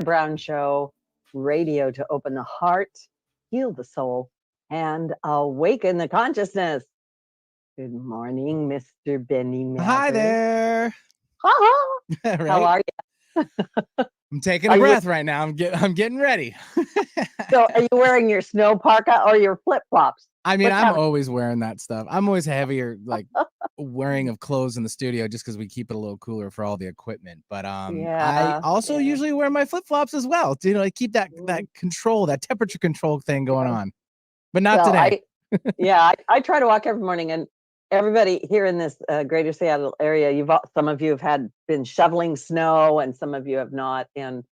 Brown Show, radio to open the heart, heal the soul, and awaken the consciousness. Good morning, Mr. Benny Hi Mathers. there. Ha-ha. How Right? are you? I'm taking Are a you breath right now. I'm getting ready. so are you wearing your snow parka or your flip-flops? I mean, What's I'm happening? always wearing that stuff. I'm always heavier, like wearing of clothes in the studio, just because we keep it a little cooler for all the equipment. But I Yeah. also usually wear my flip flops as well to like keep that control, that temperature control thing going on. But not Well, today. I try to walk every morning, and everybody here in this greater Seattle area, some of you have been shoveling snow, and some of you have not. And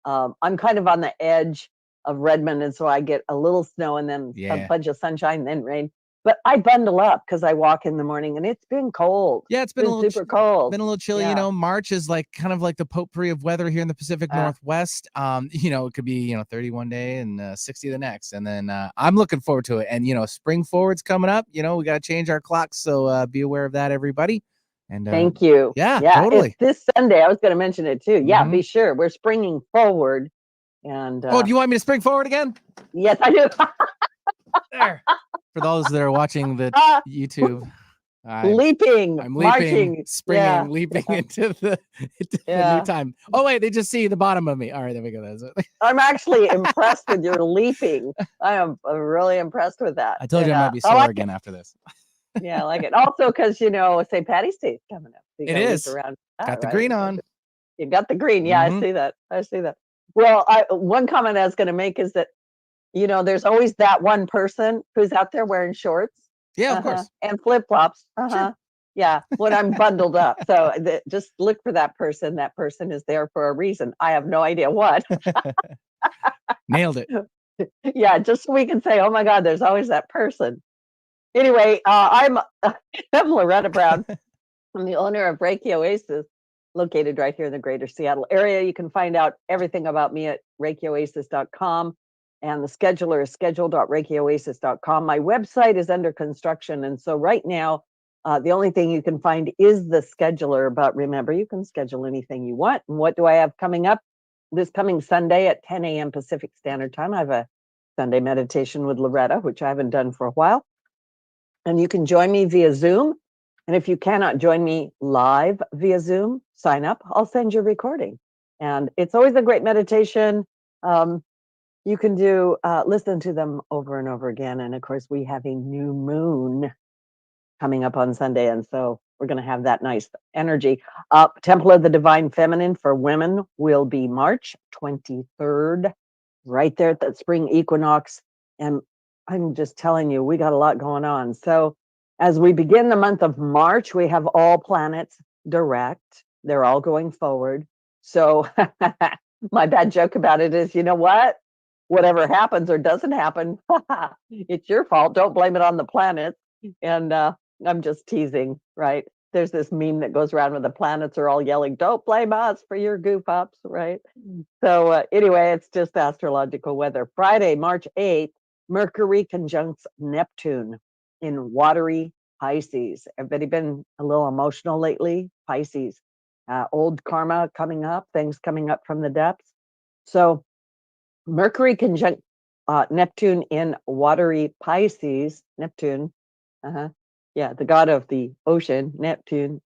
I'm kind of on the edge of Redmond, and so I get a little snow and then a bunch of sunshine, then rain. But I bundle up because I walk in the morning, and it's been cold. Yeah, it's been a little super cold. Been a little chilly. Yeah. March is like kind of like the potpourri of weather here in the Pacific Northwest. It could be 30 one day and 60 the next, and then I'm looking forward to it. And spring forward's coming up. We got to change our clocks, so be aware of that, everybody. And thank you. Yeah, It's totally. this Sunday. I was going to mention it too. Yeah, be sure we're springing forward. And do you want me to spring forward again? Yes, I do. There. For those that are watching the YouTube, I'm leaping, marching, springing, leaping into the new time. Oh wait, they just see the bottom of me. All right, there we go. That's it. I'm actually impressed with your leaping. I am really impressed with that. I told you I might be sore again after this. Yeah, I like it. Also, because St. Patty's Day is coming up. So it is. Got the green on. You got the green. Yeah, I see that. Well, one comment I was going to make is that there's always that one person who's out there wearing shorts. Yeah, of course. And flip-flops. Sure. Yeah, when I'm bundled up. So just look for that person. That person is there for a reason. I have no idea what. Nailed it. Yeah, just so we can say, oh my God, there's always that person. Anyway, I'm Loretta Brown. I'm the owner of Reiki Oasis, located right here in the greater Seattle area. You can find out everything about me at ReikiOasis.com. And the scheduler is schedule.reikioasis.com. My website is under construction. And so right now, the only thing you can find is the scheduler. But remember, you can schedule anything you want. And what do I have coming up? This coming Sunday at 10 a.m. Pacific Standard Time, I have a Sunday meditation with Loretta, which I haven't done for a while. And you can join me via Zoom. And if you cannot join me live via Zoom, sign up. I'll send you a recording. And it's always a great meditation. You can listen to them over and over again. And of course, we have a new moon coming up on Sunday. And so we're going to have that nice energy. Temple of the Divine Feminine for women will be March 23rd, right there at that spring equinox. And I'm just telling you, we got a lot going on. So as we begin the month of March, we have all planets direct. They're all going forward. So my bad joke about it is, you know what? Whatever happens or doesn't happen, it's your fault. Don't blame it on the planets. And I'm just teasing, right? There's this meme that goes around where the planets are all yelling, don't blame us for your goof ups, right? So anyway, it's just astrological weather. Friday, March 8th, Mercury conjuncts Neptune in watery Pisces. Everybody been a little emotional lately? Pisces. Old karma coming up, things coming up from the depths. So Mercury conjunct Neptune in watery Pisces. Neptune, yeah, the god of the ocean, Neptune,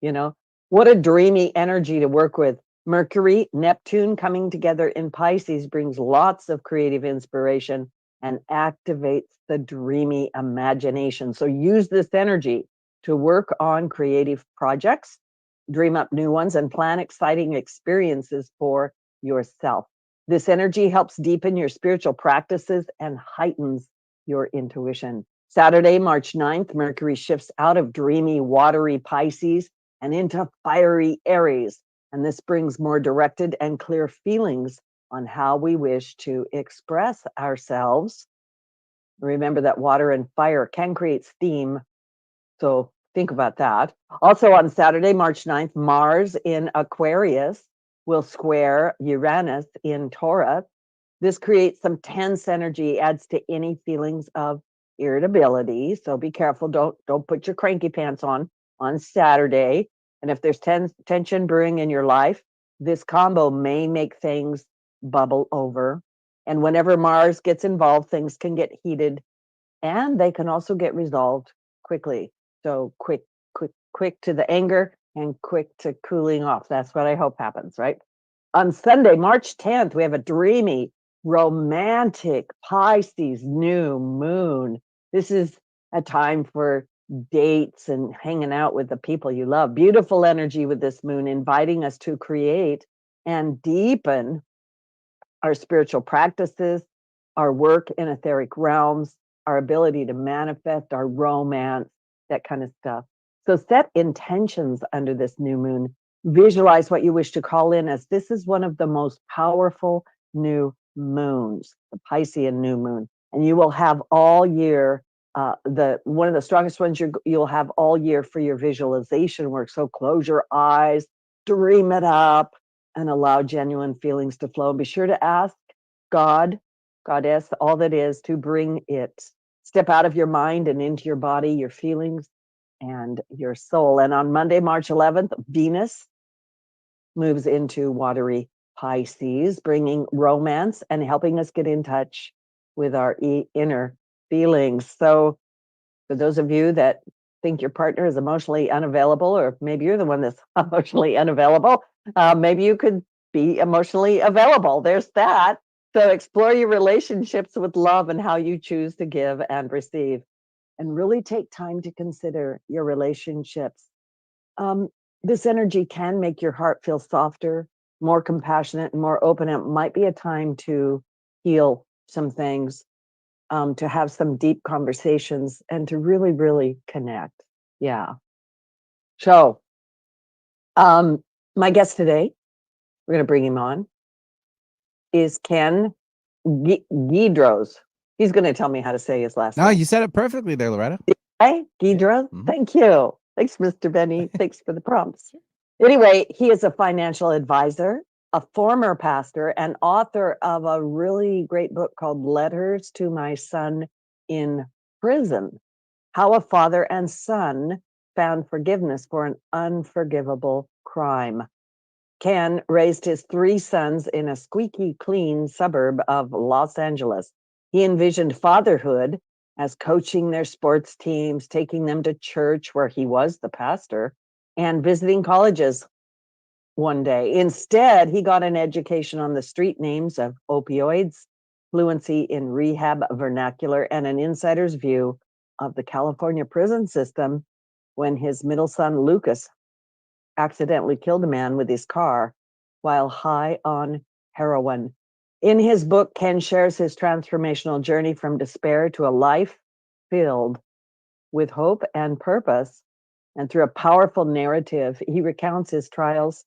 what a dreamy energy to work with. Mercury, Neptune coming together in Pisces brings lots of creative inspiration and activates the dreamy imagination. So use this energy to work on creative projects, dream up new ones, and plan exciting experiences for yourself. This energy helps deepen your spiritual practices and heightens your intuition. Saturday, March 9th, Mercury shifts out of dreamy, watery Pisces and into fiery Aries. And this brings more directed and clear feelings on how we wish to express ourselves. Remember that water and fire can create steam. So think about that. Also on Saturday, March 9th, Mars in Aquarius will square Uranus in Taurus. This creates some tense energy, adds to any feelings of irritability. So be careful. Don't put your cranky pants on Saturday. And if there's tension brewing in your life, this combo may make things bubble over. And whenever Mars gets involved, things can get heated and they can also get resolved quickly. So quick to the anger and quick to cooling off. That's what I hope happens, right? On Sunday, March 10th, we have a dreamy, romantic Pisces new moon. This is a time for dates and hanging out with the people you love. Beautiful energy with this moon, inviting us to create and deepen our spiritual practices, our work in etheric realms, our ability to manifest, our romance, that kind of stuff. So set intentions under this new moon. Visualize what you wish to call in, as this is one of the most powerful new moons, the Piscean new moon. And you will have all year, one of the strongest ones you'll have all year for your visualization work. So close your eyes, dream it up, and allow genuine feelings to flow. Be sure to ask God, Goddess, all that is, to bring it. Step out of your mind and into your body, your feelings, and your soul. And on Monday, March 11th, Venus moves into watery Pisces, bringing romance and helping us get in touch with our inner feelings. So for those of you that think your partner is emotionally unavailable, or maybe you're the one that's emotionally unavailable, maybe you could be emotionally available. There's that. So explore your relationships with love and how you choose to give and receive. And really take time to consider your relationships. This energy can make your heart feel softer, more compassionate, and more open. It might be a time to heal some things, to have some deep conversations, and to really, really connect. Yeah. So, my guest today, we're going to bring him on, is Ken Guidroz. He's going to tell me how to say his last No, name. you said it perfectly there, Loretta. Hey, Guidroz. Mhm. Thank you. Thanks, Mr. Benny. Thanks for the prompts. Anyway, he is a financial advisor, a former pastor, and author of a really great book called Letters to My Son in Prison: How a Father and Son Found Forgiveness for an Unforgivable Crime. Ken raised his 3 sons in a squeaky clean suburb of Los Angeles. He envisioned fatherhood as coaching their sports teams, taking them to church where he was the pastor, and visiting colleges one day. Instead, he got an education on the street names of opioids, fluency in rehab vernacular, and an insider's view of the California prison system when his middle son, Lucas, accidentally killed a man with his car while high on heroin. In his book, Ken shares his transformational journey from despair to a life filled with hope and purpose. And through a powerful narrative, he recounts his trials,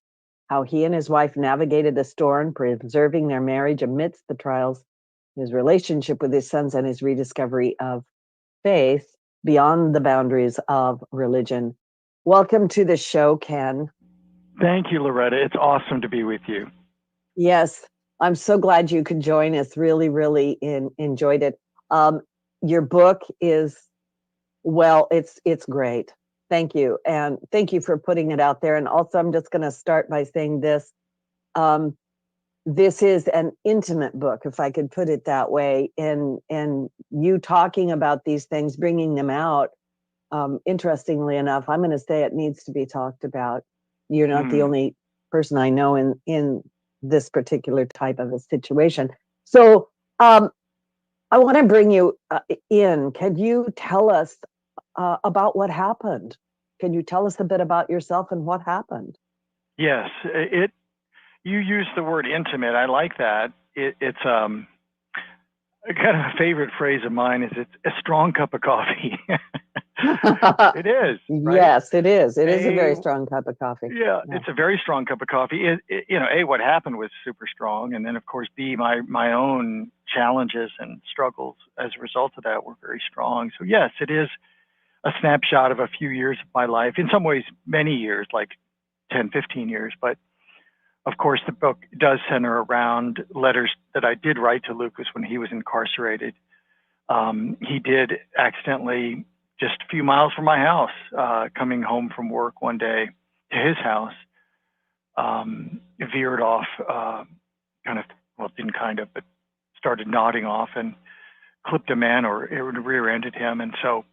how he and his wife navigated the storm, preserving their marriage amidst the trials, his relationship with his sons, and his rediscovery of faith beyond the boundaries of religion. Welcome to the show, Ken. Thank you, Loretta. It's awesome to be with you. Yes, I'm so glad you could join us. Really, really enjoyed it. Your book is, well, it's great. Thank you. And thank you for putting it out there. And also, I'm just going to start by saying this. This is an intimate book, if I could put it that way. And you talking about these things, bringing them out, interestingly enough, I'm going to say it needs to be talked about. You're not the only person I know in this particular type of a situation. So I want to bring you in. Can you tell us about what happened? Can you tell us a bit about yourself and what happened? Yes, you used the word intimate. I like that. It's kind of a favorite phrase of mine is it's a strong cup of coffee. It is. Right? Yes, it is. It is a very strong cup of coffee. Yeah, it's a very strong cup of coffee. A, what happened was super strong. And then, of course, B, my own challenges and struggles as a result of that were very strong. So, yes, it is a snapshot of a few years of my life. In some ways, many years, like 10, 15 years. But, of course, the book does center around letters that I did write to Lucas when he was incarcerated. He did accidentally, just a few miles from my house, coming home from work one day to his house, veered off kind of well, didn't kind of, but started nodding off and clipped a man or rear-ended him. And so,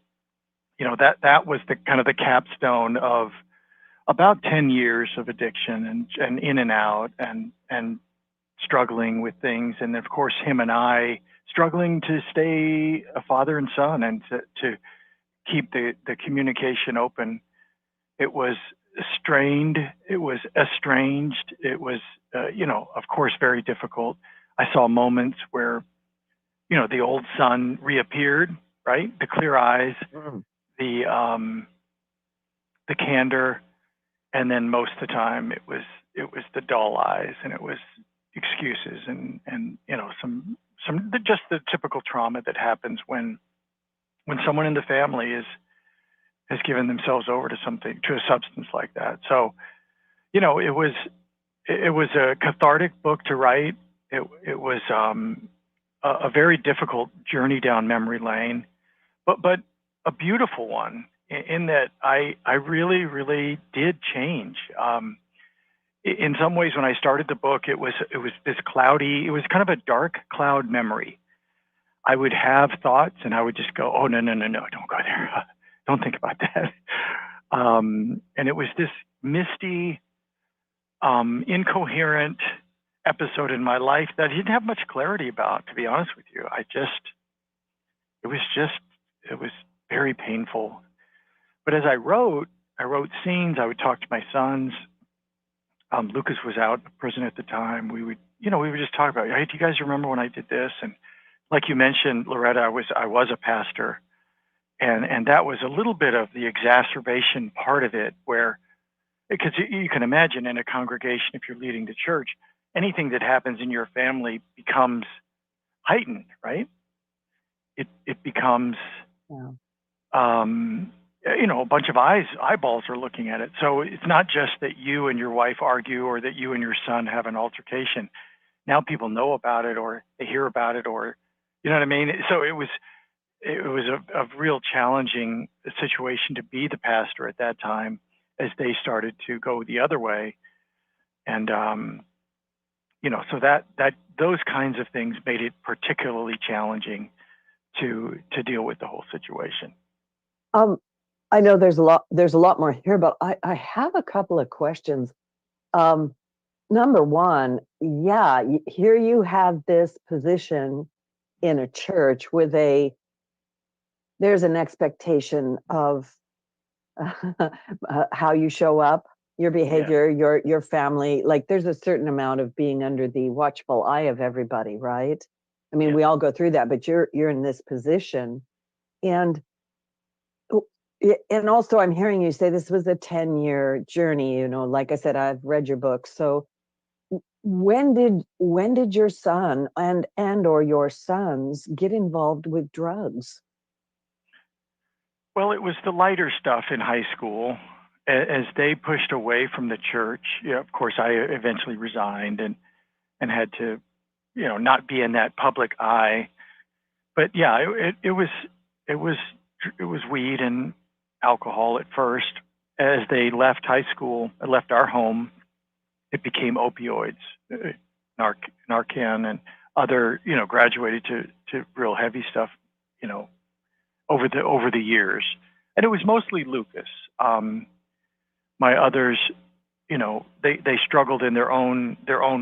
that was the kind of the capstone of about 10 years of addiction and in and out and struggling with things. And of course, him and I struggling to stay a father and son and to keep the communication open. It was strained. It was estranged. It was, of course, very difficult. I saw moments where, the old son reappeared, right? The clear eyes, the candor, and then most of the time it was the dull eyes, and it was excuses and some just the typical trauma that happens when someone in the family has given themselves over to a substance like that. So, it was a cathartic book to write. It was a very difficult journey down memory lane, but a beautiful one in that I really, really did change. In some ways, when I started the book, it was this cloudy, it was kind of a dark cloud memory. I would have thoughts and I would just go, oh, no, don't go there. Don't think about that. And it was this misty, incoherent episode in my life that I didn't have much clarity about, to be honest with you. It was very painful. But as I wrote scenes. I would talk to my sons. Lucas was out of prison at the time. We would just talk about, hey, do you guys remember when I did this? And like you mentioned, Loretta, I was a pastor. And that was a little bit of the exacerbation part of it, where, because you can imagine in a congregation, if you're leading the church, anything that happens in your family becomes heightened, right? It becomes, a bunch of eyeballs are looking at it. So it's not just that you and your wife argue or that you and your son have an altercation. Now people know about it, or they hear about it, or, you know what I mean? So it was a real challenging situation to be the pastor at that time, as they started to go the other way. And, so that those kinds of things made it particularly challenging to deal with the whole situation. I know there's a lot more here, but I have a couple of questions. Number one, here you have this position in a church with there's an expectation of how you show up, your behavior, your family. Like, there's a certain amount of being under the watchful eye of everybody, right? I mean, we all go through that, but you're in this position. And also, I'm hearing you say this was a 10-year journey. Like I said, I've read your book. So when did your son and or your sons get involved with drugs? Well, it was the lighter stuff in high school. As they pushed away from the church, of course, I eventually resigned and had to, not be in that public eye. But it was weed and alcohol at first. As they left high school, left our home, it became opioids, Narcan, and other, graduated to real heavy stuff, over the years. And it was mostly Lucas. My others, they struggled in their own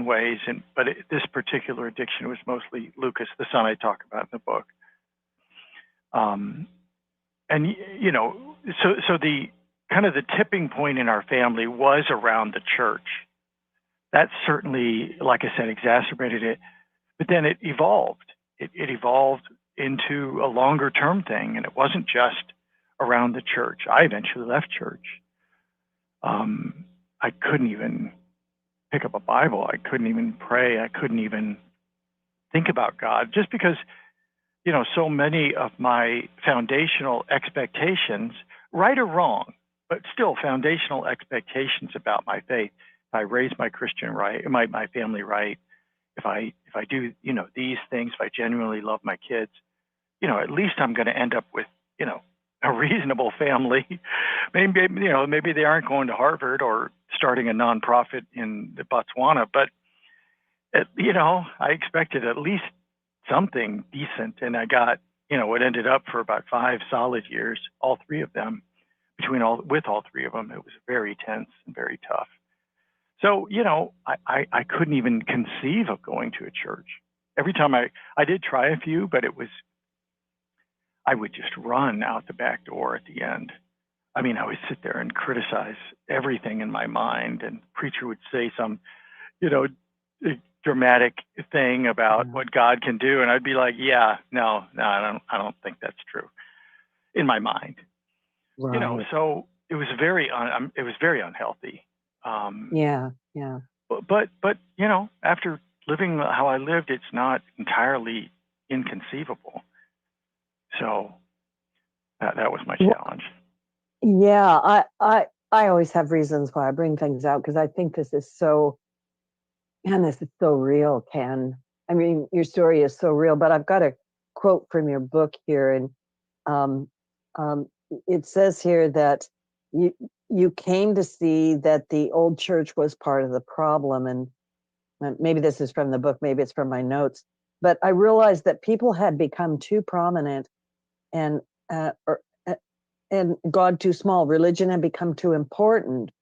ways, but this particular addiction was mostly Lucas, the son I talk about in the book. So the kind of the tipping point in our family was around the church. That certainly, like I said, exacerbated it. But then it evolved. It evolved into a longer term thing, and it wasn't just around the church. I eventually left church. I couldn't even pick up a Bible. I couldn't even pray. I couldn't even think about God, just because, so many of my foundational expectations, right or wrong, but still foundational expectations about my faith. If I raise my Christian right, my family right, if I do, these things, if I genuinely love my kids, at least I'm going to end up with, a reasonable family. Maybe they aren't going to Harvard or starting a nonprofit in Botswana, but I expected at least something decent, and I got, what ended up for about 5 solid years, all three of them, with all three of them, it was very tense and very tough. So, I couldn't even conceive of going to a church. Every time I did try a few, but I would just run out the back door at the end. I mean, I would sit there and criticize everything in my mind, and preacher would say some, you know, dramatic thing about what God can do, and I'd be like, yeah, no, I don't think that's true in my mind. Right. So it was very unhealthy. Yeah. But after living how I lived, it's not entirely inconceivable. So that was my challenge. Yeah, I always have reasons why I bring things out, because I think this is so real, Ken. I mean, your story is so real. But I've got a quote from your book here, and um, um, it says here that you came to see that the old church was part of the problem, and maybe this is from the book, maybe it's from my notes. But I realized that people had become too prominent, and uh, or, uh, and God too small. Religion had become too important,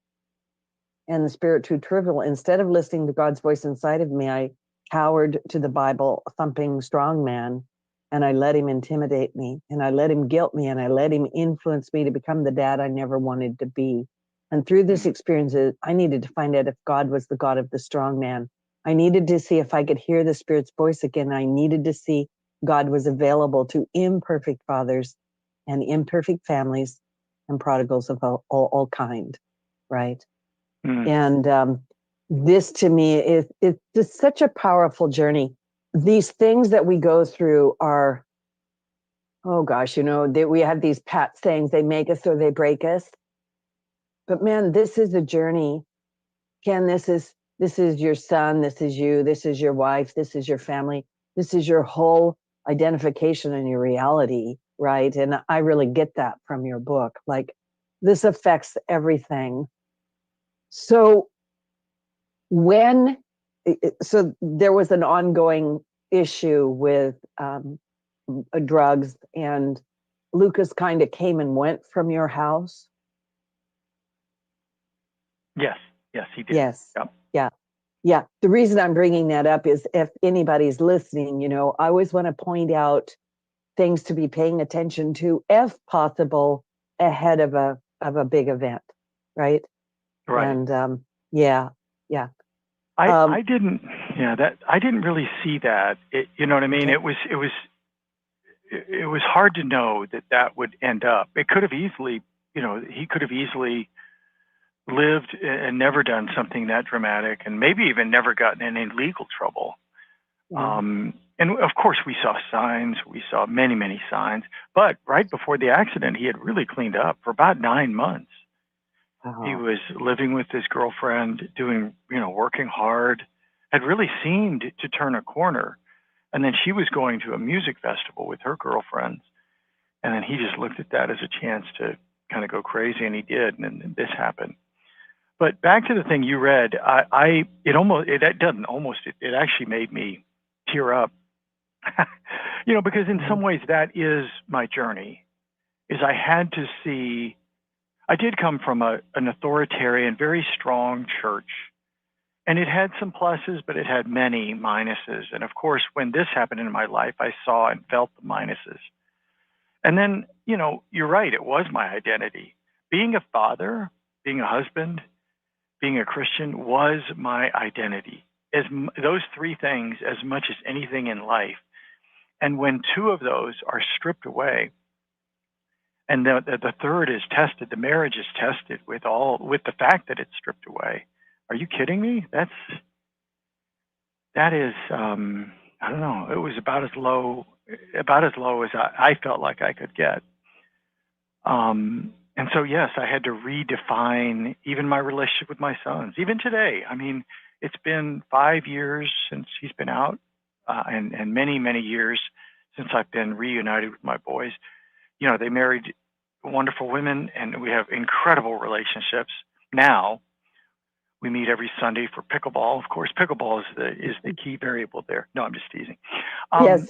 and the spirit too trivial. Instead of listening to God's voice inside of me, I cowered to the Bible thumping strong man, and I let him intimidate me, and I let him guilt me, and I let him influence me to become the dad I never wanted to be. And through this experience, I needed to find out if God was the God of the strong man. I needed to see if I could hear the Spirit's voice again. I needed to see God was available to imperfect fathers and imperfect families and prodigals of all kind, right? And this to me it's just such a powerful journey. These things that we go through are, oh gosh, we have these pat sayings, they make us or they break us. But man, this is a journey. Ken, this is your son, this is you, this is your wife, this is your family, this is your whole identification and your reality, right? And I really get that from your book. Like, this affects everything. So so there was an ongoing issue with drugs, and Lucas kind of came and went from your house. Yes, he did. Yes. Yep. Yeah. The reason I'm bringing that up is, if anybody's listening, I always want to point out things to be paying attention to, if possible, ahead of a big event, right? Right. And yeah. I didn't. Yeah, I didn't really see that. You know what I mean? Okay. It was hard to know that would end up. It could have easily, he could have easily lived and never done something that dramatic, and maybe even never gotten in any legal trouble. Yeah. And of course, we saw signs. We saw many, many signs. But right before the accident, he had really cleaned up for about 9 months. He was living with his girlfriend, doing, working hard, had really seemed to turn a corner. And then she was going to a music festival with her girlfriends. And then he just looked at that as a chance to kind of go crazy, and he did. And then this happened. But back to the thing you read, it actually made me tear up, because in some ways that is my journey. Is I had to see. I did come from an authoritarian, very strong church, and it had some pluses, but it had many minuses. And of course, when this happened in my life, I saw and felt the minuses. And then, you're right, it was my identity. Being a father, being a husband, being a Christian was my identity. Those three things, as much as anything in life. And when two of those are stripped away, and the third is tested, the marriage is tested with the fact that it's stripped away. Are you kidding me? That is, I don't know. It was about as low as I felt like I could get. And so, yes, I had to redefine even my relationship with my sons. Even today, I mean, it's been 5 years since he's been out, and many, many years since I've been reunited with my boys. They married wonderful women, and we have incredible relationships now. We meet every Sunday for pickleball. Of course, pickleball is the key variable there. No, I'm just teasing. Yes.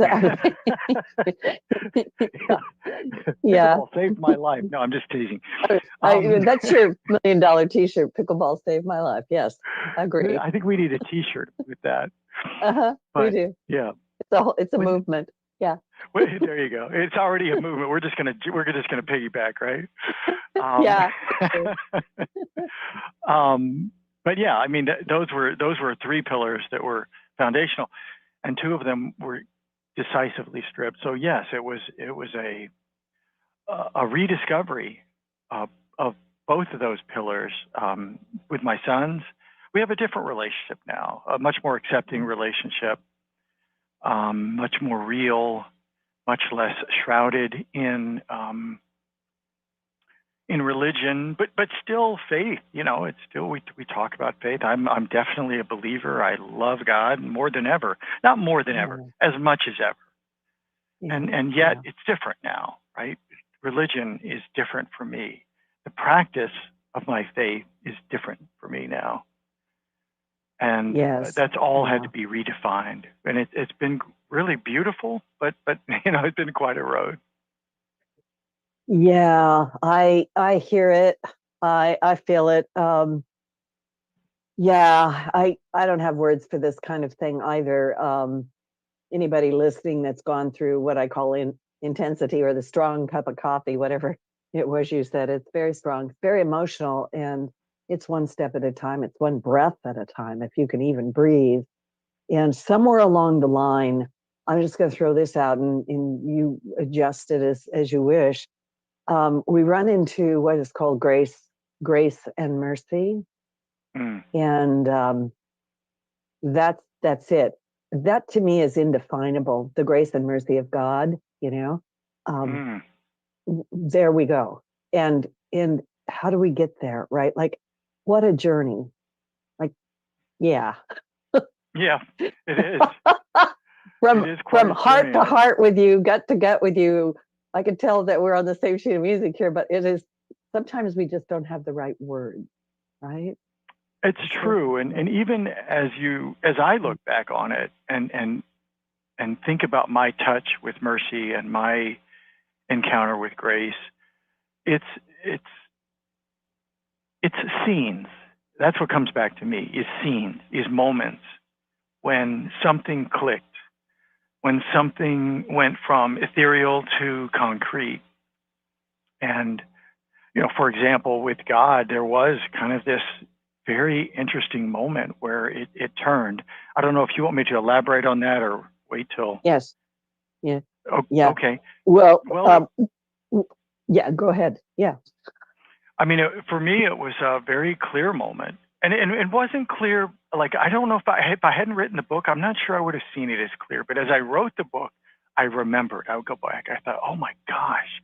Yeah. Pickleball saved my life. No, I'm just teasing. That's your $1 million T-shirt. Pickleball saved my life. Yes, I agree. I think we need a T-shirt with that. We do. Yeah, it's a movement. Yeah. Well, there you go. It's already a movement. We're just gonna piggyback, right? Yeah. But yeah, I mean, those were 3 pillars that were foundational, and 2 of them were decisively stripped. So yes, it was a rediscovery of both of those pillars. With my sons, we have a different relationship now, a much more accepting relationship, much more real, much less shrouded in religion, but still faith. You know, it's still we talk about faith. I'm definitely a believer. I love God more than ever, not more than ever, as much as ever. Yeah. And yet it's different now, right? Religion is different for me. The practice of my faith is different for me now, and that's all had to be redefined. And it's been really beautiful, but you know, it's been quite a road. Yeah, I hear it. I feel it. Yeah, I don't have words for this kind of thing either. Anybody listening that's gone through what I call intensity or the strong cup of coffee, whatever it was you said, it's very strong, it's very emotional, and it's one step at a time. It's one breath at a time, if you can even breathe. And somewhere along the line, I'm just going to throw this out, and you adjust it as you wish. We run into what is called grace and mercy. And that's it. That to me is indefinable. The grace and mercy of God, you know, there we go. And how do we get there? Right. Like, what a journey. Like, yeah. Yeah, it is. From heart to heart with you, gut to gut with you. I can tell that we're on the same sheet of music here, but it is, sometimes we just don't have the right words, right? It's true. And even as I look back on it and think about my touch with mercy and my encounter with grace, it's scenes. That's what comes back to me, is scenes, is moments when something clicked, when something went from ethereal to concrete. And, you know, for example, with God, there was kind of this very interesting moment where it turned. I don't know if you want me to elaborate on that or wait till. Yes. Yeah. Yeah. Okay. Well, yeah, go ahead. Yeah. I mean, for me, it was a very clear moment. And it wasn't clear, like, I don't know if I hadn't written the book, I'm not sure I would have seen it as clear. But as I wrote the book, I remembered. I would go back. I thought, oh my gosh.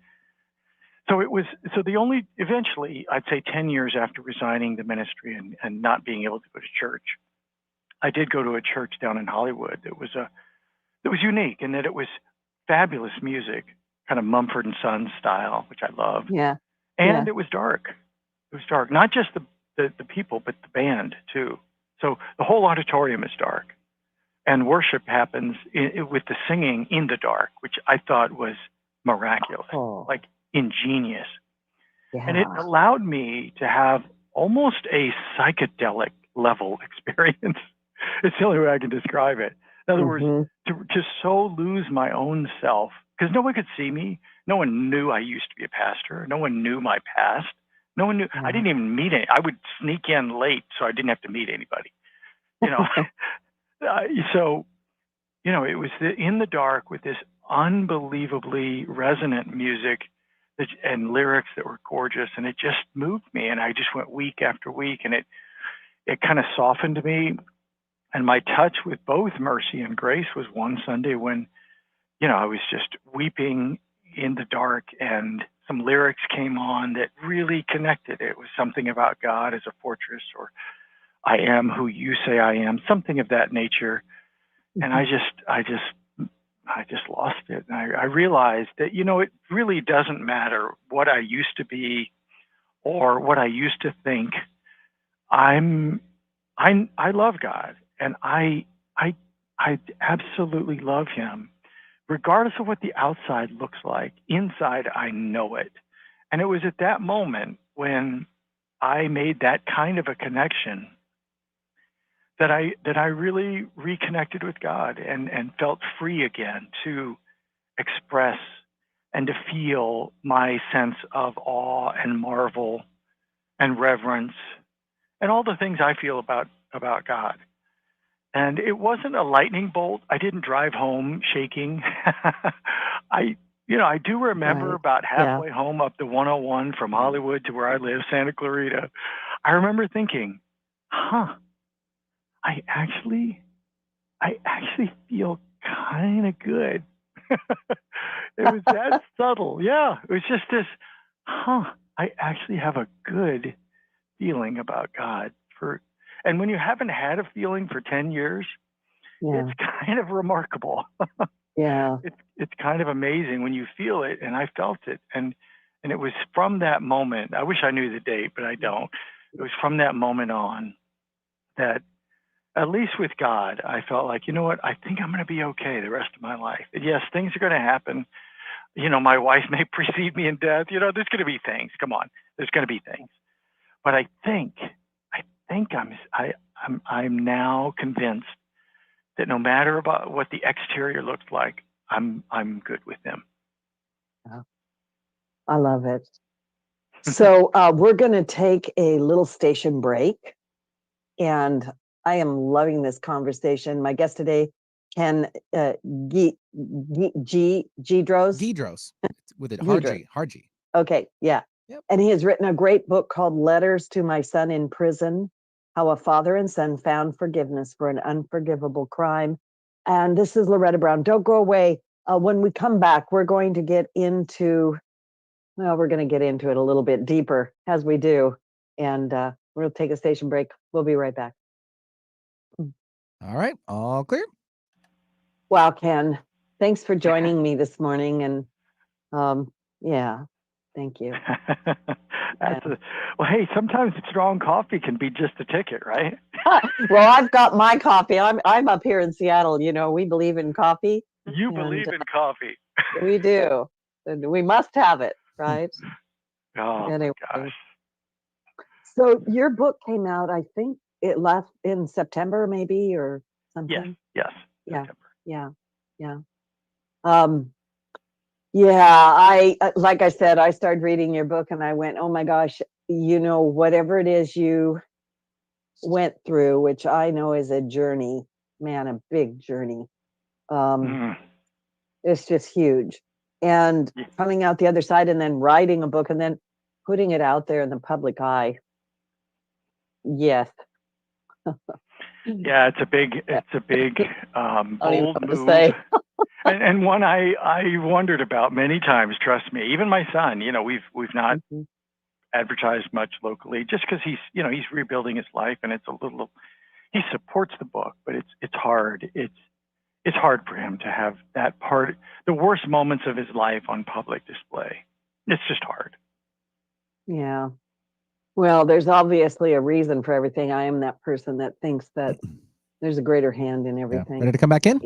So eventually, I'd say 10 years after resigning the ministry and not being able to go to church, I did go to a church down in Hollywood that was unique in that it was fabulous music, kind of Mumford and Sons style, which I loved. Yeah. And it was dark. It was dark. Not just the people, but the band too. So the whole auditorium is dark. And worship happens with the singing in the dark, which I thought was miraculous, like ingenious. Yeah. And it allowed me to have almost a psychedelic level experience. It's the only way I can describe it. In other words, to so lose my own self, because no one could see me. No one knew I used to be a pastor. No one knew my past. No one knew. I didn't even meet any. I would sneak in late so I didn't have to meet anybody. You know, so, you know, it was in the dark with this unbelievably resonant music and lyrics that were gorgeous, and it just moved me. And I just went week after week, and it kind of softened me. And my touch with both mercy and grace was one Sunday when, you know, I was just weeping in the dark, and some lyrics came on that really connected. It was something about God as a fortress, or I am who you say I am, something of that nature. And I just lost it. And I realized that, you know, it really doesn't matter what I used to be or what I used to think. I'm I love God, and I absolutely love Him, regardless of what the outside looks like. Inside, I know it. And it was at that moment when I made that kind of a connection that I really reconnected with God and felt free again to express and to feel my sense of awe and marvel and reverence and all the things I feel about God. And it wasn't a lightning bolt. I didn't drive home shaking. I I do remember Right. about Yeah. halfway home up the 101 from Hollywood to where I live, Santa Clarita. I remember thinking, huh, I actually feel kind of good. It was that subtle. Yeah, it was just this, I actually have a good feeling about God. And when you haven't had a feeling for 10 years, Yeah. it's kind of remarkable. Yeah. It's kind of amazing when you feel it, and I felt it. And it was from that moment. I wish I knew the date, but I don't. It was from that moment on that, at least with God, I felt like, you know what? I think I'm going to be okay the rest of my life. And yes, things are going to happen. My wife may precede me in death. There's going to be things. Come on, there's going to be things. But I think I'm now convinced that no matter about what the exterior looks like, I'm good with Him. I love it. So we're going to take a little station break, and I am loving this conversation. My guest today, Ken Guidroz. Guidroz with it, hard G. Okay, yeah. Yep. And he has written a great book called Letters to My Son in Prison, How a Father and Son Found Forgiveness for an Unforgivable Crime. And this is Loretta Brown. Don't go away. When we come back, we're going to get into it a little bit deeper, as we do. And we'll take a station break. We'll be right back. All right, all clear. Wow, Ken, thanks for joining me this morning. And yeah, thank you. Well, hey, sometimes strong coffee can be just a ticket, right? Well, I've got my coffee. I'm up here in Seattle. We believe in coffee. You believe in coffee. We do. And we must have it, right? Oh, anyway. my gosh. So your book came out, I think it last in September, maybe, or something. Yes. Yeah. September. Yeah. I like I said, I started reading your book and I went, oh my gosh, whatever it is you went through, which I know is a journey, man, a big journey. It's just huge. And coming out the other side and then writing a book and then putting it out there in the public eye. Yes. Yeah, it's a big bold move. And one I wondered about many times, trust me. Even my son, we've not advertised much locally just because he's rebuilding his life, and he supports the book, but it's hard. It's hard for him to have that part, the worst moments of his life, on public display. It's just hard. Yeah. Well, there's obviously a reason for everything. I am that person that thinks that there's a greater hand in everything. Yeah. Ready to come back in?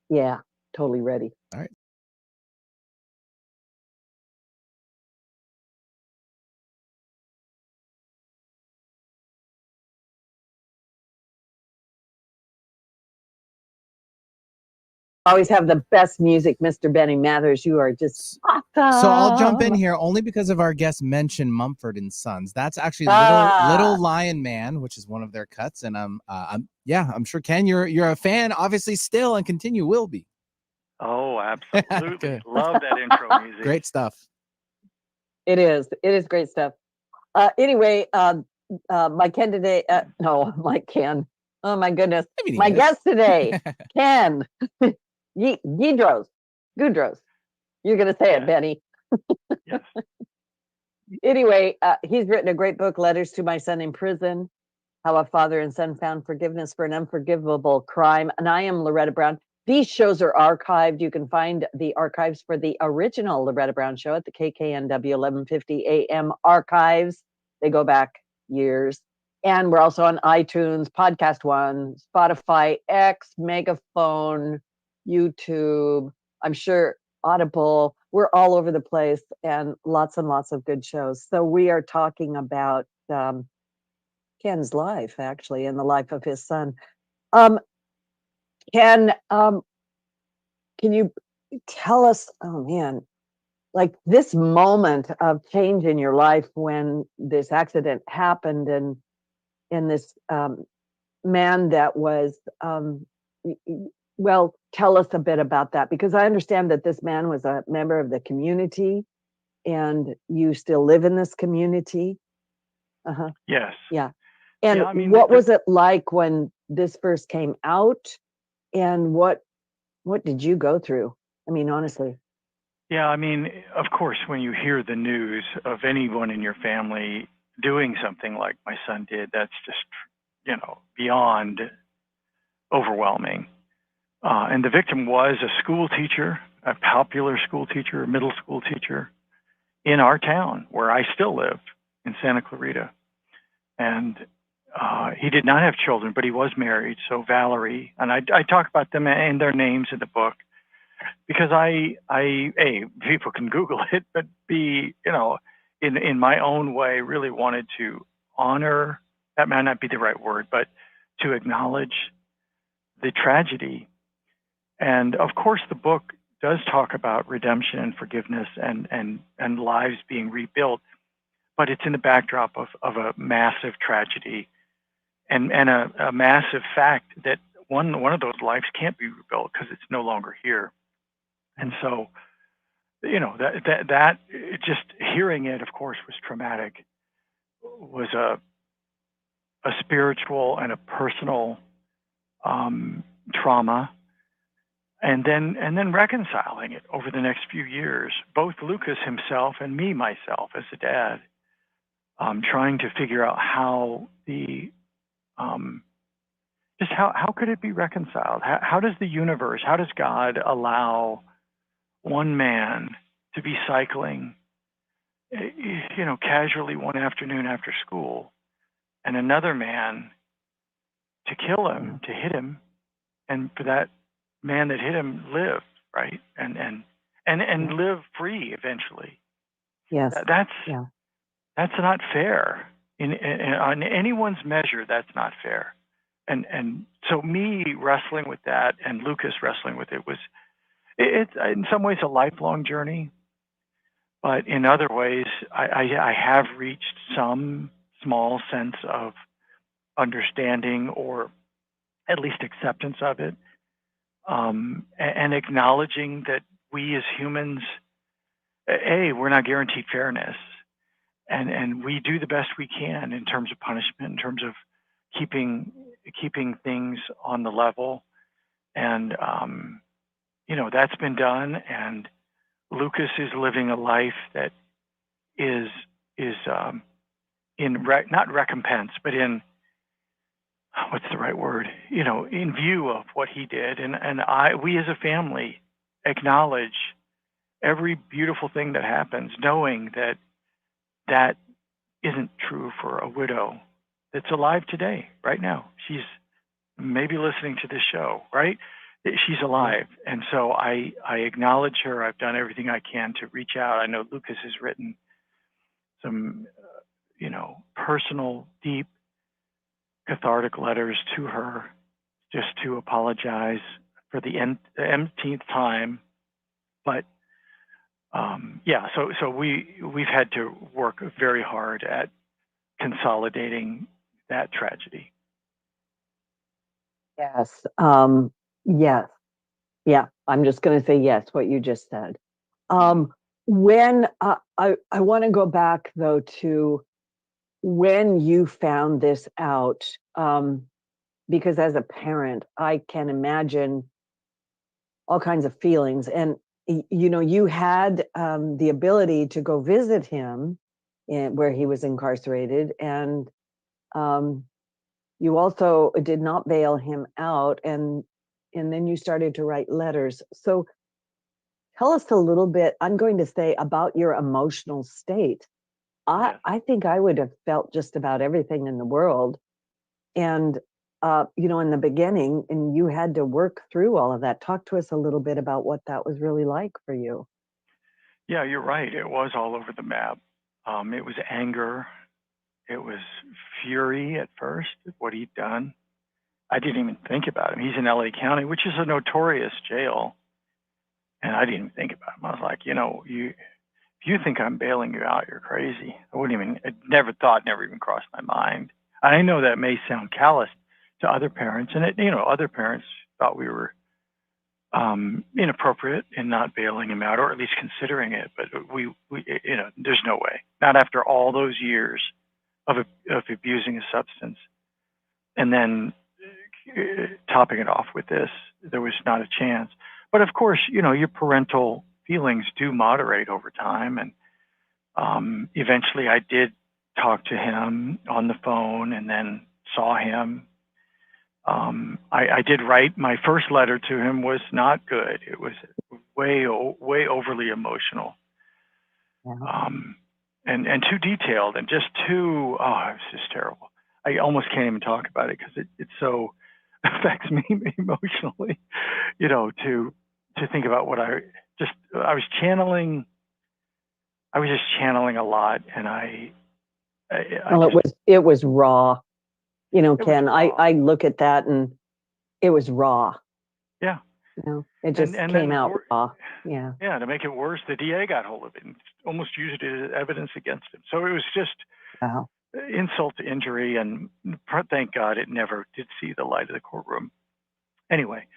Yeah, totally ready. All right. Always have the best music, Mr. Benny Mathers. You are just awesome. So I'll jump in here only because of our guest mentioned Mumford and Sons. That's actually Little Lion Man, which is one of their cuts. And I'm sure, Ken, you're a fan, obviously, still, and will be. Oh, absolutely. Love that intro music. Great stuff. It is great stuff. Anyway, my Ken today, Mike Ken. Oh my goodness. My guest today, Ken Guidroz. You're going to say it, Benny. Yes. Anyway, he's written a great book, Letters to My Son in Prison, How a Father and Son Found Forgiveness for an Unforgivable Crime. And I am Loretta Brown. These shows are archived. You can find the archives for the original Loretta Brown show at the KKNW 1150 AM archives. They go back years. And we're also on iTunes, Podcast One, Spotify, X, Megaphone, YouTube. I'm sure Audible. We're all over the place, and lots of good shows. So we are talking about Ken's life, actually, and the life of his son. Ken, can you tell us, oh man, like this moment of change in your life when this accident happened, and this man that was, well, tell us a bit about that, because I understand that this man was a member of the community and you still live in this community. Uh-huh. Yes. Yeah. And Yeah, I mean, what was it like when this first came out, and what did you go through? I mean, honestly. Yeah, I mean, of course, when you hear the news of anyone in your family doing something like my son did, that's just, beyond overwhelming. And the victim was a school teacher, a popular school teacher, a middle school teacher in our town where I still live in Santa Clarita. And he did not have children, but he was married. So Valerie, and I talk about them and their names in the book, because A, people can Google it, but B, in my own way, really wanted to honor, that might not be the right word, but to acknowledge the tragedy. And of course, the book does talk about redemption and forgiveness and lives being rebuilt, but it's in the backdrop of a massive tragedy and a massive fact that one of those lives can't be rebuilt because it's no longer here. And so, that just hearing it, of course, was traumatic, was a spiritual and a personal trauma. And then reconciling it over the next few years, both Lucas himself and me, myself, as a dad, trying to figure out how how could it be reconciled? How does the universe, how does God allow one man to be cycling, casually one afternoon after school, and another man to kill him, to hit him, and for that man that hit him live, right, and live free eventually. Yes. That's not fair. On anyone's measure, that's not fair. And so me wrestling with that and Lucas wrestling with it was, it's in some ways a lifelong journey, but in other ways, I have reached some small sense of understanding, or at least acceptance of it, and acknowledging that we as humans, we're not guaranteed fairness, and we do the best we can in terms of punishment, in terms of keeping things on the level, and that's been done. And Lucas is living a life that is not recompense, but in, what's the right word? In view of what he did, and we as a family acknowledge every beautiful thing that happens, knowing that that isn't true for a widow that's alive today, right now. She's maybe listening to this show, right? She's alive. And so I acknowledge her. I've done everything I can to reach out. I know Lucas has written some, personal, deep, cathartic letters to her just to apologize for the umpteenth time. But so we've had to work very hard at consolidating that tragedy. Yes. Yes. Yeah. I'm just going to say yes, what you just said. When I want to go back though to when you found this out, because as a parent, I can imagine all kinds of feelings. And, you had the ability to go visit him where he was incarcerated. And you also did not bail him out. And then you started to write letters. So tell us a little bit, I'm going to say, about your emotional state. I think I would have felt just about everything in the world And, in the beginning, and you had to work through all of that. Talk to us a little bit about what that was really like for you. Yeah, you're right. It was all over the map. It was anger. It was fury at first at what he'd done. I didn't even think about him. He's in LA County, which is a notorious jail. And I didn't even think about him. I was like, if you think I'm bailing you out, you're crazy. I never even crossed my mind. I know that may sound callous to other parents, and other parents thought we were inappropriate in not bailing him out, or at least considering it. But we there's no way. Not after all those years of abusing a substance, and then topping it off with this, there was not a chance. But of course, your parental feelings do moderate over time, and eventually I did talk to him on the phone, and then saw him. I did write. My first letter to him was not good. It was way overly emotional, Yeah. and too detailed, and just too. Oh, it was just terrible. I almost can't even talk about it because it so affects me emotionally. To think about what I was channeling. I was just channeling a lot, and Well, it was raw. Ken, raw. I look at that and it was raw. Yeah. It just came out raw. Yeah. Yeah. To make it worse, the DA got hold of it and almost used it as evidence against him. So it was just Wow. insult to injury, and thank God it never did see the light of the courtroom. Anyway,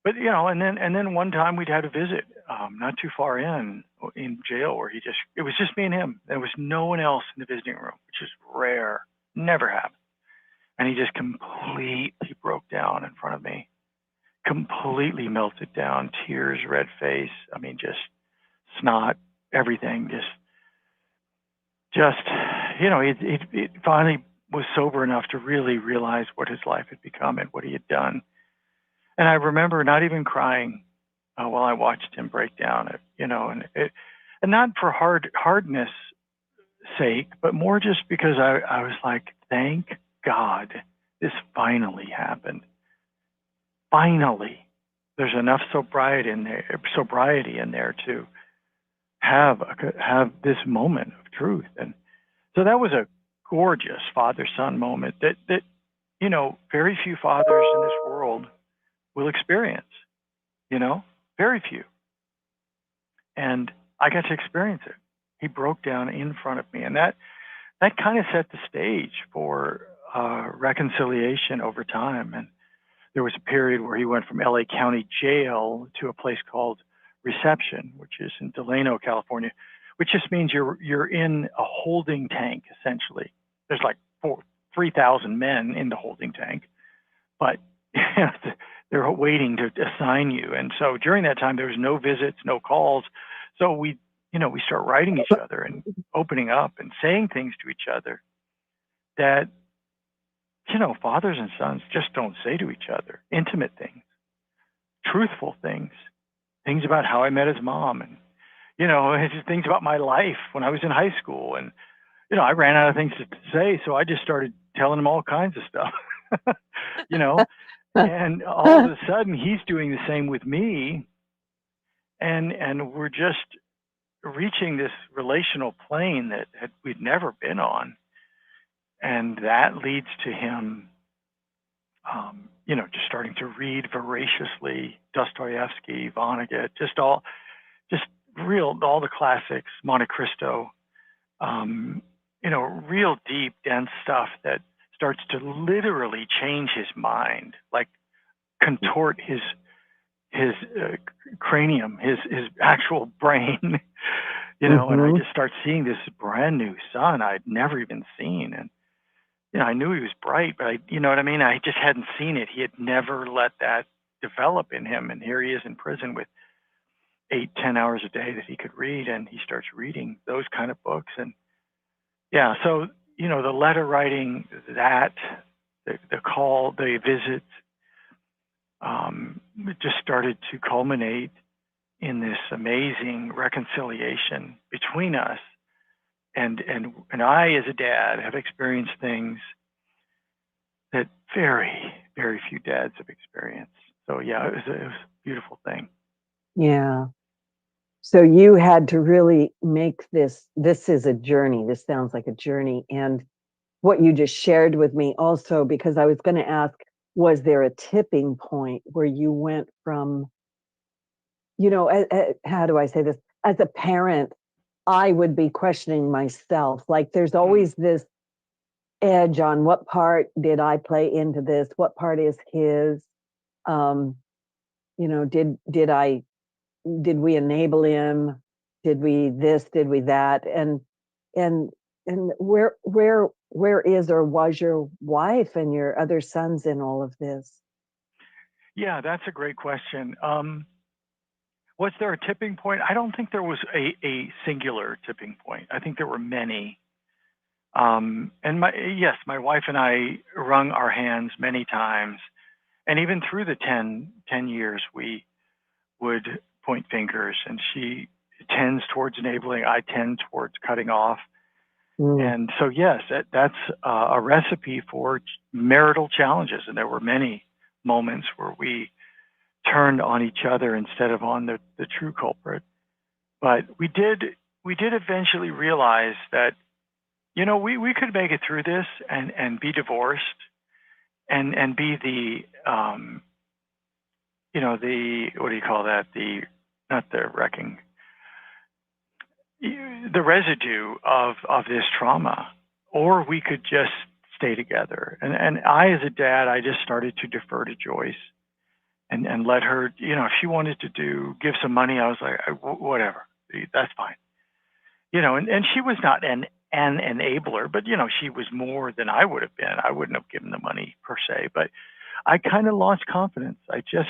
but and then one time we'd had a visit, not too far in jail, where it was just me and him. There was no one else in the visiting room, which is rare, never happened. And he just completely broke down in front of me, completely melted down, tears, red face. I mean, just snot, everything. He finally was sober enough to really realize what his life had become and what he had done. And I remember not even crying while I watched him break down. And not for hardness sake, but more just because I was like, thank God this finally happened. Finally, there's enough sobriety in there to have this moment of truth. And so that was a gorgeous father-son moment that very few fathers in this world will experience. Very few. And I got to experience it. He broke down in front of me, and that kind of set the stage for reconciliation over time. And there was a period where he went from LA County Jail to a place called Reception, which is in Delano, California, which just means you're in a holding tank, essentially. There's like 3,000 men in the holding tank, but they're waiting to assign you. And so during that time, there was no visits, no calls. So we start writing each other and opening up and saying things to each other that, fathers and sons just don't say to each other. Intimate things, truthful things about how I met his mom, and, things about my life when I was in high school. And, I ran out of things to say, so I just started telling him all kinds of stuff, and all of a sudden he's doing the same with me. And we're just reaching this relational plane that we'd never been on. And that leads to him, just starting to read voraciously Dostoevsky, Vonnegut, all the classics, Monte Cristo, real deep, dense stuff that starts to literally change his mind, like contort his cranium, his actual brain, And I just start seeing this brand new son I'd never even seen. And, I knew he was bright, but you know what I mean? I just hadn't seen it. He had never let that develop in him. And here he is in prison with 8-10 hours a day that he could read. And he starts reading those kind of books. And yeah, so, the letter writing, that, the call, the visit, it just started to culminate in this amazing reconciliation between us. And I, as a dad, have experienced things that very, very few dads have experienced. So yeah, it was a beautiful thing. Yeah. So you had to really make this is a journey. This sounds like a journey. And what you just shared with me also, because I was going to ask, was there a tipping point where you went from, how do I say this? As a parent, I would be questioning myself. Like there's always this edge on what part did I play into this? What part is his? Um, did we enable him? Did we this? Did we that? And and where is or was your wife and your other sons in all of this? Yeah, that's a great question. Was there a tipping point? I don't think there was a singular tipping point. I think there were many. And my wife and I wrung our hands many times. And even through the 10 years, we would point fingers, and she tends towards enabling. I tend towards cutting off. And so, yes, that's a recipe for marital challenges. And there were many moments where we turned on each other instead of on the true culprit. But we did eventually realize that, we could make it through this and be divorced and be the, what do you call that? Not the wrecking, the residue of this trauma, or we could just stay together. And I, as a dad, I just started to defer to Joyce and let her, if she wanted to give some money, I was like, whatever, that's fine. And she was not an enabler, but, she was more than I would have been. I wouldn't have given the money per se, but I kind of lost confidence. I just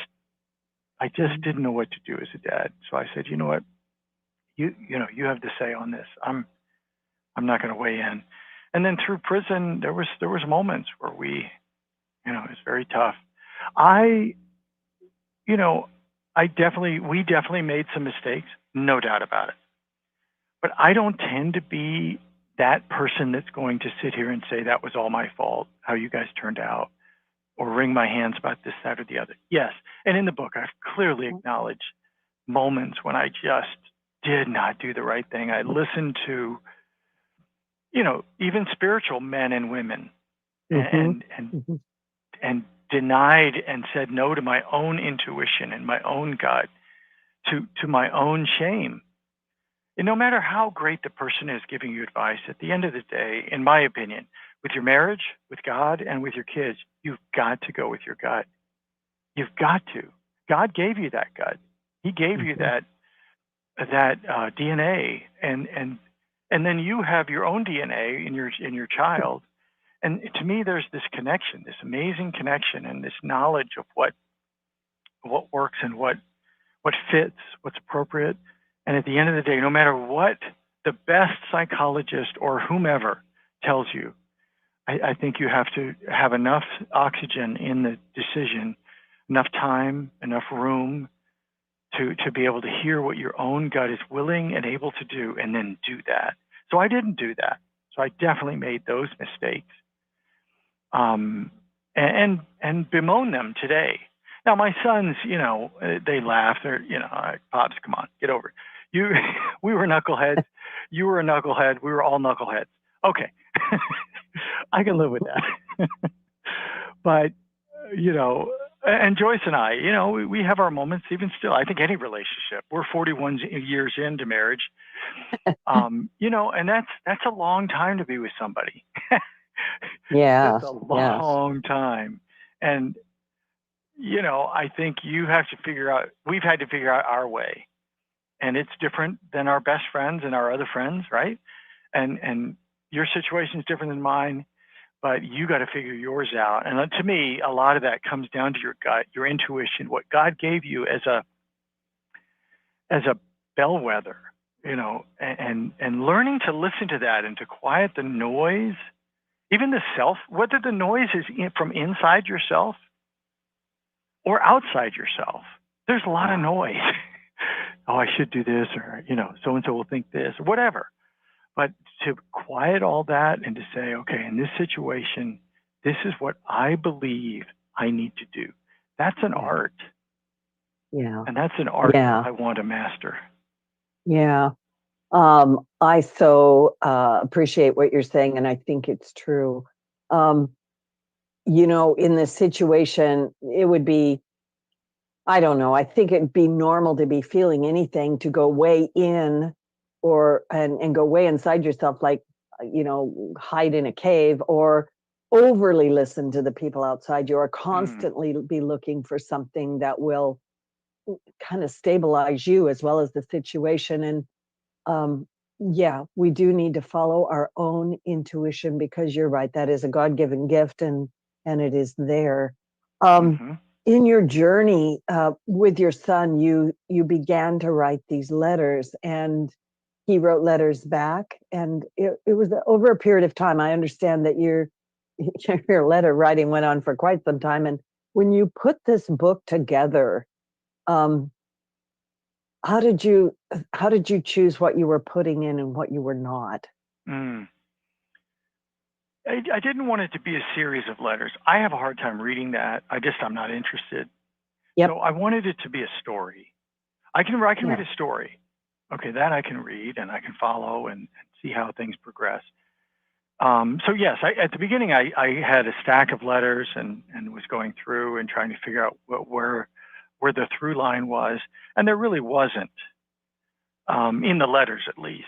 didn't know what to do as a dad. So I said, you know what, you have the say on this. I'm not going to weigh in. And then through prison, there was moments where we, it was very tough. We definitely made some mistakes, no doubt about it. But I don't tend to be that person that's going to sit here and say that was all my fault, how you guys turned out, or wring my hands about this, that, or the other. Yes, and in the book, I've clearly acknowledged moments when I just did not do the right thing. I listened to, even spiritual men and women, and denied and said no to my own intuition and my own gut, to my own shame. And no matter how great the person is giving you advice, at the end of the day, in my opinion, with your marriage, with God, and with your kids, you've got to go with your gut. You've got to. God gave you that gut. He gave you that DNA, and then you have your own DNA in your child. And to me, there's this connection, this amazing connection, and this knowledge of what works and what fits, what's appropriate. And at the end of the day, no matter what the best psychologist or whomever tells you, I think you have to have enough oxygen in the decision, enough time, enough room to be able to hear what your own gut is willing and able to do, and then do that. So I didn't do that. So I definitely made those mistakes, and bemoan them today. Now my sons, they laugh. They're, Pops, come on, get over it. We were knuckleheads. You were a knucklehead. We were all knuckleheads. Okay. I can live with that. But, and Joyce and I, we have our moments even still. I think any relationship, we're 41 years into marriage, and that's a long time to be with somebody. Yeah. That's a long time. And, I think we've had to figure out our way. And it's different than our best friends and our other friends, right? And your situation is different than mine, but you got to figure yours out. And to me, a lot of that comes down to your gut, your intuition, what God gave you as a bellwether, and learning to listen to that and to quiet the noise, even whether the noise is from inside yourself or outside yourself. There's a lot of noise. Oh, I should do this, or, so-and-so will think this, or whatever. But to quiet all that and to say, okay, in this situation, This is what I believe I need to do. That's an art. Yeah. And that's an art Yeah. that I want to master. Yeah. I so appreciate what you're saying, and I think it's true. In this situation, it would be, I don't know, I think it'd be normal to be feeling anything, to go way in and go way inside yourself, like, hide in a cave, or overly listen to the people outside you, or constantly be looking for something that will kind of stabilize you as well as the situation. And yeah, we do need to follow our own intuition, because you're right, that is a God-given gift, and it is there. In your journey with your son, you began to write these letters, and he wrote letters back, and it was over a period of time. I understand that your letter writing went on for quite some time, and when you put this book together, um, how did you choose what you were putting in and what you were not? I didn't want it to be a series of letters. I have a hard time reading that. I'm not interested. Yep. So I wanted it to be a story. I can read Yeah. a story. Okay, that I can read and I can follow and see how things progress. So yes, at the beginning I had a stack of letters and was going through and trying to figure out where the through line was, and there really wasn't, in the letters at least.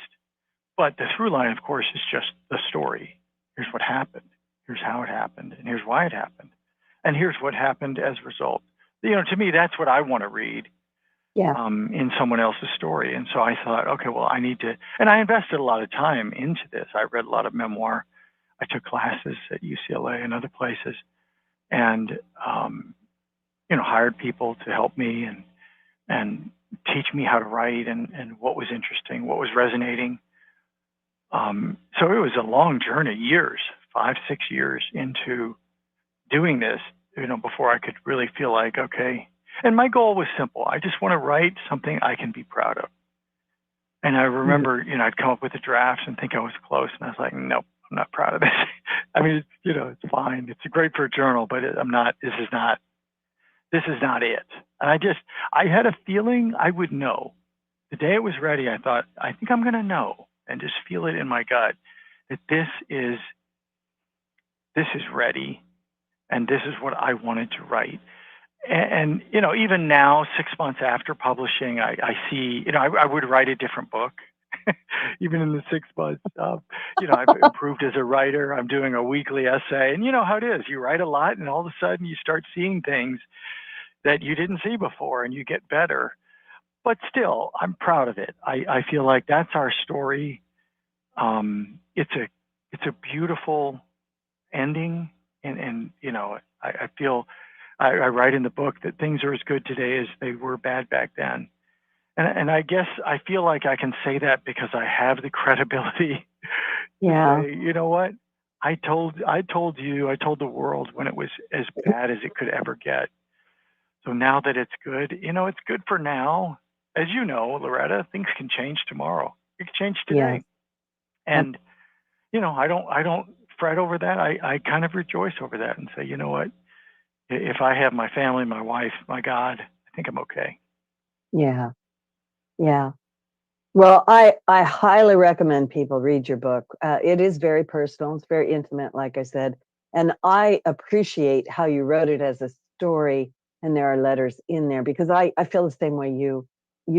But the through line, of course, is just the story. Here's what happened. Here's how it happened, and here's why it happened, and here's what happened as a result. To me, that's what I want to read. Yeah. In someone else's story. And so I thought, okay, well, I need to, and I invested a lot of time into this. I read a lot of memoir. I took classes at UCLA and other places, and hired people to help me and teach me how to write and what was interesting, what was resonating. So it was a long journey, years, 5-6 years into doing this, before I could really feel like, okay. And my goal was simple. I just want to write something I can be proud of. And I remember, I'd come up with the drafts and think I was close, and I was like, nope, I'm not proud of this. I mean, it's fine. It's great for a journal, but I'm not. This is not it. And I had a feeling I would know. The day it was ready, I thought, I think I'm going to know, and just feel it in my gut that this is ready, and this is what I wanted to write. And even now, 6 months after publishing, I see, I would write a different book. Even in the 6 months, I've improved as a writer. I'm doing a weekly essay, and you know how it is. You write a lot, and all of a sudden you start seeing things that you didn't see before, and you get better. But still, I'm proud of it. I feel like that's our story. It's a beautiful ending, and I feel. I write in the book that things are as good today as they were bad back then. And I guess I feel like I can say that because I have the credibility to say, you know what? I told the world when it was as bad as it could ever get. So now that it's good, it's good for now. As you know, Loretta, things can change tomorrow. It can change today. Yeah. And, I don't fret over that. I kind of rejoice over that and say, you know what? If I have my family, my wife, my God, I think I'm okay. Yeah. Yeah. Well, I highly recommend people read your book. It is very personal. It's very intimate, like I said. And I appreciate how you wrote it as a story, and there are letters in there, because I feel the same way you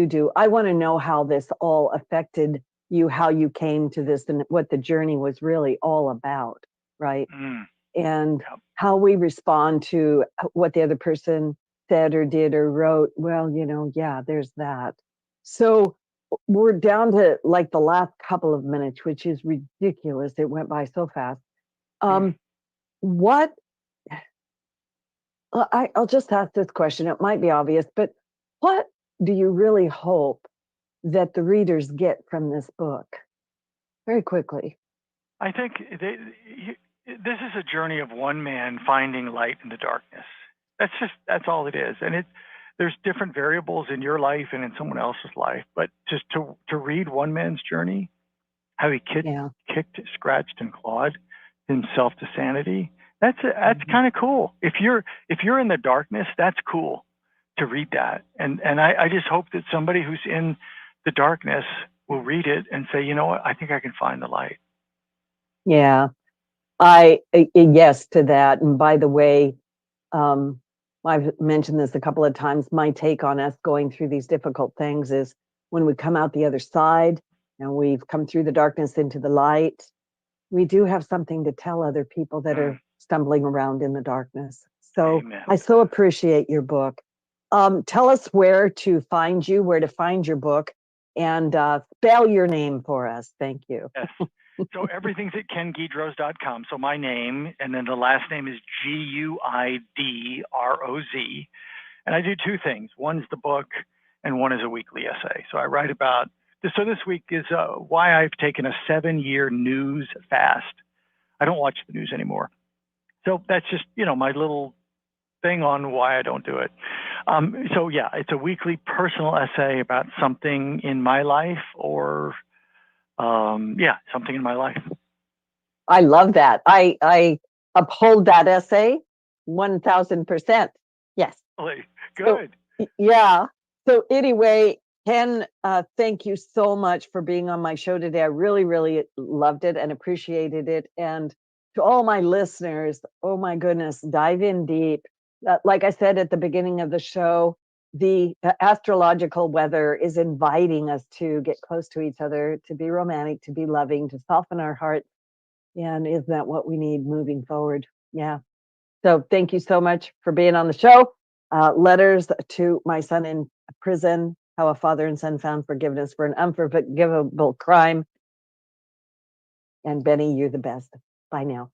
do. I want to know how this all affected you, how you came to this, and what the journey was really all about, right? And how we respond to what the other person said or did or wrote. Well, yeah, there's that. So we're down to like the last couple of minutes, which is ridiculous. It went by so fast. What I'll just ask this question. It might be obvious, but what do you really hope that the readers get from this book? Very quickly. I think this is a journey of one man finding light in the darkness. That's all it is. And there's different variables in your life and in someone else's life, but just to read one man's journey, how he kicked, scratched, and clawed himself to sanity, That's kind of cool. If you're in the darkness, that's cool to read that. And I just hope that somebody who's in the darkness will read it and say, you know what, I think I can find the light. Yeah, yes to that. And by the way, I've mentioned this a couple of times. My take on us going through these difficult things is when we come out the other side and we've come through the darkness into the light, we do have something to tell other people that are stumbling around in the darkness. So Amen. I so appreciate your book. Tell us where to find you, where to find your book, and spell your name for us. Thank you. Yes. So everything's at kenguidroz.com. So my name, and then the last name is Guidroz. And I do two things. One's the book, and one is a weekly essay. So I write about this. So this week is why I've taken a 7-year news fast. I don't watch the news anymore. So that's just, my little thing on why I don't do it. So yeah, it's a weekly personal essay about something in my life or something in my life. I love that. I uphold that essay 1000%. Yes. Good. So, yeah. So anyway, Ken, thank you so much for being on my show today. I really, really loved it and appreciated it. And to all my listeners, oh my goodness, dive in deep. Like I said at the beginning of the show, the astrological weather is inviting us to get close to each other, to be romantic, to be loving, to soften our hearts. And isn't that what we need moving forward? Yeah. So thank you so much for being on the show. Letters to my son in prison, how a father and son found forgiveness for an unforgivable crime. And Benny, you're the best. Bye now.